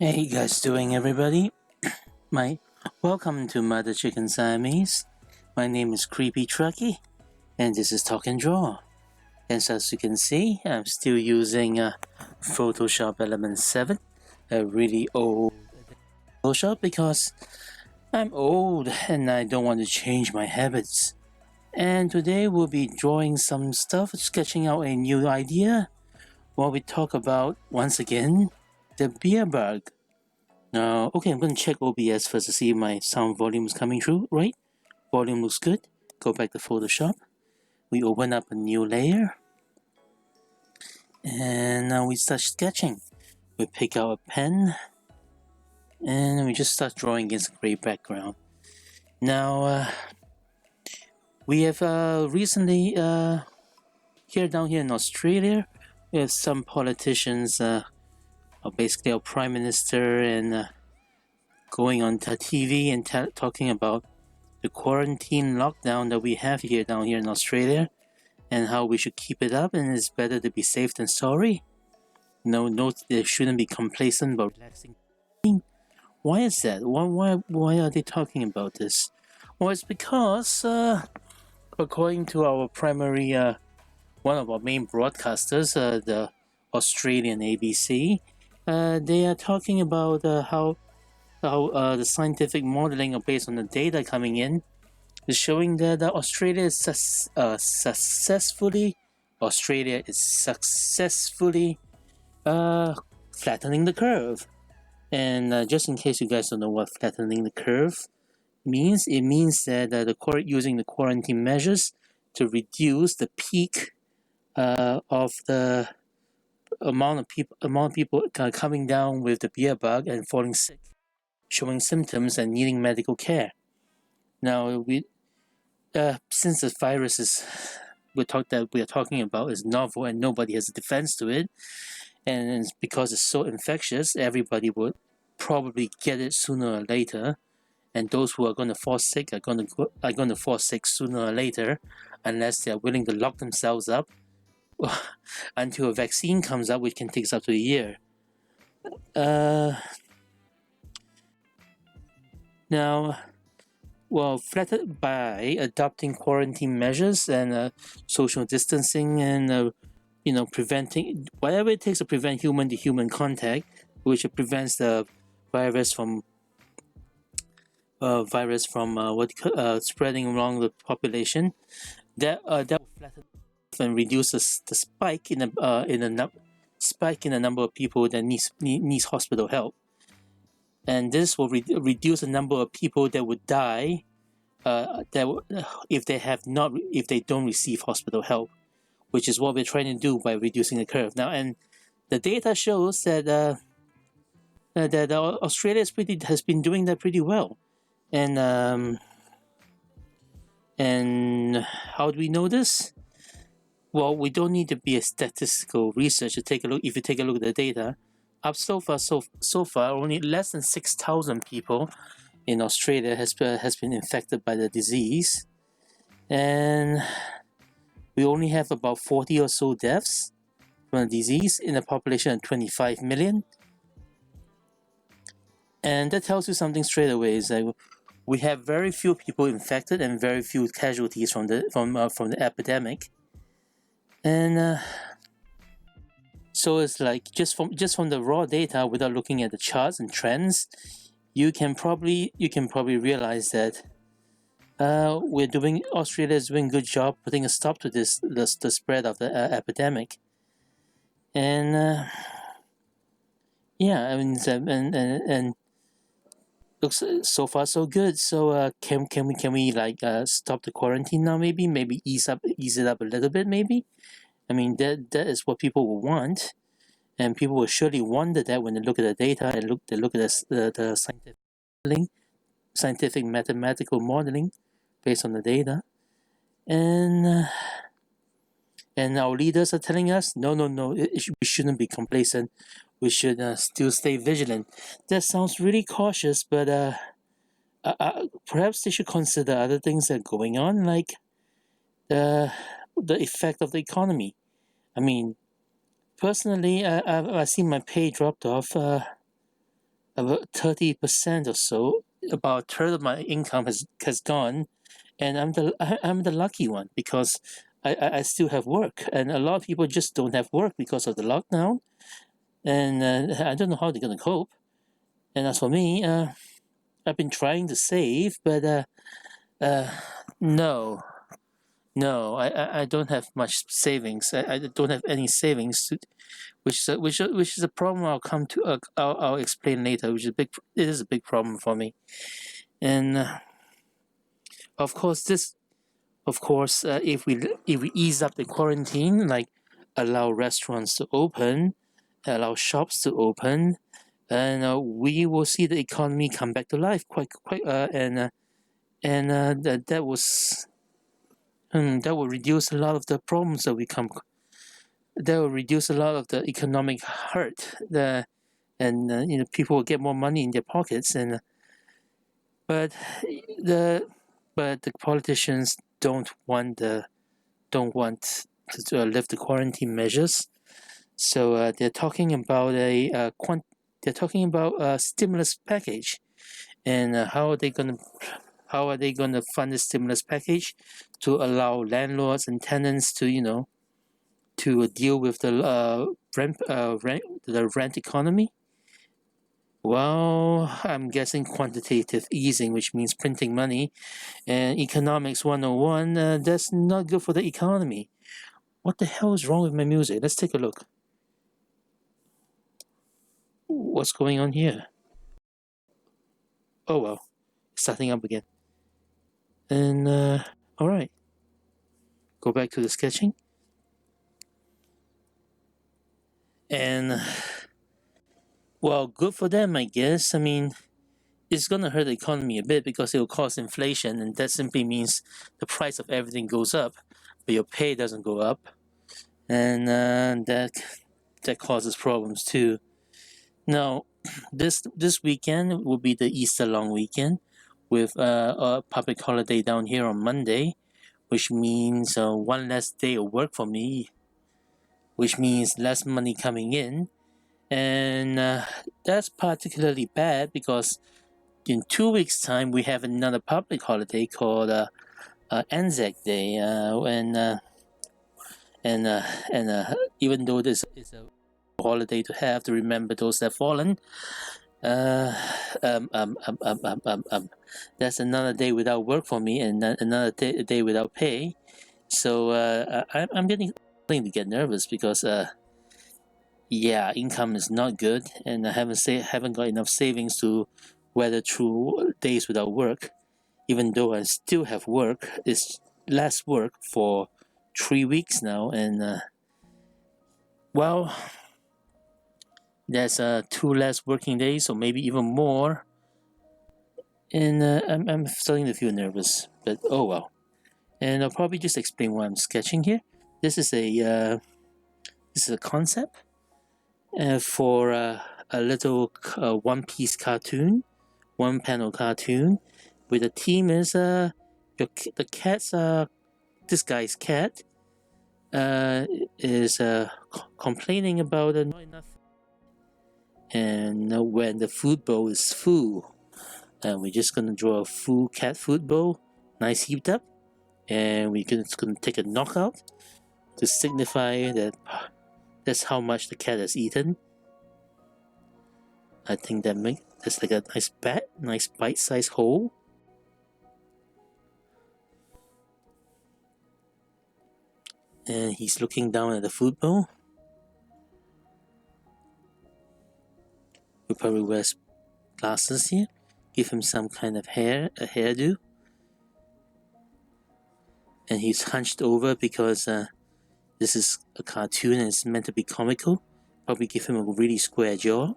Hey you guys doing everybody? My welcome to Mother Chicken Siamese. My name is Creepy Trucky and this is Talk and Draw. And so as you can see, I'm still using Photoshop Element 7, a really old Photoshop because I'm old and I don't want to change my habits. And today we'll be drawing some stuff, sketching out a new idea while we talk about, once again, the beer bug. Okay, I'm going to check OBS first to see if my sound volume is coming through, right? Volume looks good. Go back to Photoshop. We open up a new layer. And now we start sketching. We pick out a pen. And we just start drawing against a gray background. Now, we have recently, down here in Australia, we have some politicians, basically our Prime Minister, and going on TV and talking about the quarantine lockdown that we have down here in Australia, and how we should keep it up, and it's better to be safe than sorry. No, they shouldn't be complacent but relaxing. Why is that? Why are they talking about this? Well, it's because, according to our primary, one of our main broadcasters, the Australian ABC, they are talking about how the scientific modeling based on the data coming in is showing that Australia is successfully flattening the curve. And just in case you guys don't know what flattening the curve means, it means that using the quarantine measures to reduce the peak of the amount of people coming down with the beer bug and falling sick, showing symptoms and needing medical care. Now, since the virus we are talking about is novel and nobody has a defense to it, and because it's so infectious, everybody would probably get it sooner or later, and those who are going to fall sick are going to fall sick sooner or later, unless they are willing to lock themselves up until a vaccine comes up, which can take up to a year. Now, well, flattered by adopting quarantine measures and social distancing and preventing whatever it takes to prevent human-to-human contact, which prevents the virus from spreading along the population. That will flatten and reduce the spike in the number of people that needs hospital help, and this will reduce the number of people that would die if they don't receive hospital help, which is what we're trying to do by reducing the curve now. And the data shows that Australia has been doing that pretty well. And how do we know this? Well, we don't need to be a statistical researcher to take a look. If you take a look at the data, so far, only less than 6,000 people in Australia has been infected by the disease, and we only have about 40 or so deaths from the disease in a population of 25 million. And that tells you something straight away. Is that we have very few people infected and very few casualties from the epidemic. And so it's like just from the raw data, without looking at the charts and trends, you can probably realize that Australia is doing a good job putting a stop to the spread of the epidemic. And yeah, I mean, and looks so far so good. So can we stop the quarantine now? Maybe ease it up a little bit. Maybe. I mean, that is what people will want, and people will surely wonder that when they look at the data and look at the scientific mathematical modeling based on the data, and our leaders are telling us, no, we shouldn't be complacent. We should still stay vigilant. That sounds really cautious, but perhaps they should consider other things that are going on, like the effect of the economy. I mean, personally, I've seen my pay dropped off about 30% or so, about a third of my income has gone, and I'm the lucky one because I still have work, and a lot of people just don't have work because of the lockdown, and I don't know how they're gonna cope. And as for me, I've been trying to save, but uh, no, no, I don't have much savings. I don't have any savings, which is a problem. I'll come to. I'll explain later. Which is a big. It is a big problem for me, and of course this. Of course, if we ease up the quarantine, like allow restaurants to open, allow shops to open, and we will see the economy come back to life quite and that will reduce a lot of the problems that will reduce a lot of the economic hurt and people will get more money in their pockets but the but the politicians don't want to lift the quarantine measures, so they're talking about a stimulus package. And how are they going to fund the stimulus package to allow landlords and tenants to to deal with the rent economy? Well, I'm guessing quantitative easing, which means printing money, and economics 101. That's not good for the economy. What the hell is wrong with my music? Let's take a look. What's going on here? Oh well, starting up again. And all right, go back to the sketching. And well, good for them, I guess. I mean, it's gonna hurt the economy a bit because it will cause inflation, and that simply means the price of everything goes up, but your pay doesn't go up, and that causes problems too. Now, this weekend will be the Easter long weekend, with a public holiday down here on Monday, which means one less day of work for me, which means less money coming in, and that's particularly bad because in 2 weeks' time we have another public holiday called Anzac Day, and even though this is a holiday to have to remember those that have fallen, uh, um, um, um, um, um, um, um, that's another day without work for me and another day without pay. So I'm getting to get nervous because yeah, income is not good, and I haven't got enough savings to weather through days without work. Even though I still have work, it's less work for 3 weeks now, and well, there's two less working days, or maybe even more, and I'm starting to feel nervous. But oh well, and I'll probably just explain what I'm sketching here. This is a concept for a little one-piece cartoon, one-panel cartoon, where the theme is the cat's this guy's cat is complaining about not enough, and when the food bowl is full, and we're just gonna draw a full cat food bowl, nice heaped up, and we're just gonna take a knockout to signify that that's how much the cat has eaten. I think that's like a nice bite-sized hole. And he's looking down at the food bowl. He probably wears glasses here. Give him some kind of a hairdo. And he's hunched over because this is a cartoon and it's meant to be comical. Probably give him a really square jaw.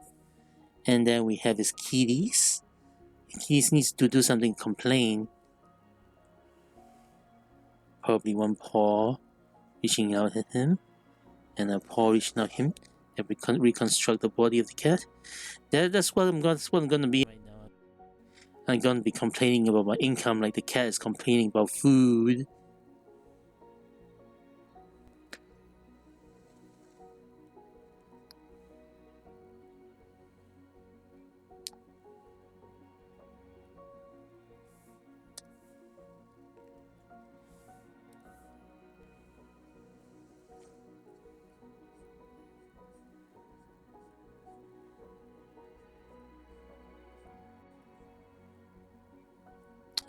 And then we have his kitties. He needs to do something, complain. Probably one paw reaching out at him, and a paw reaching out at him, and reconstruct the body of the cat. That's what I'm gonna be right now. I'm gonna be complaining about my income like the cat is complaining about food.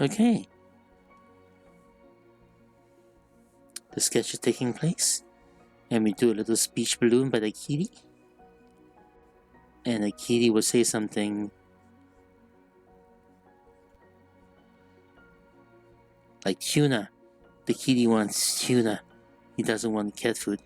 Okay. The sketch is taking place, and we do a little speech balloon by the kitty. And the kitty will say something like tuna. The kitty wants tuna. He doesn't want cat food.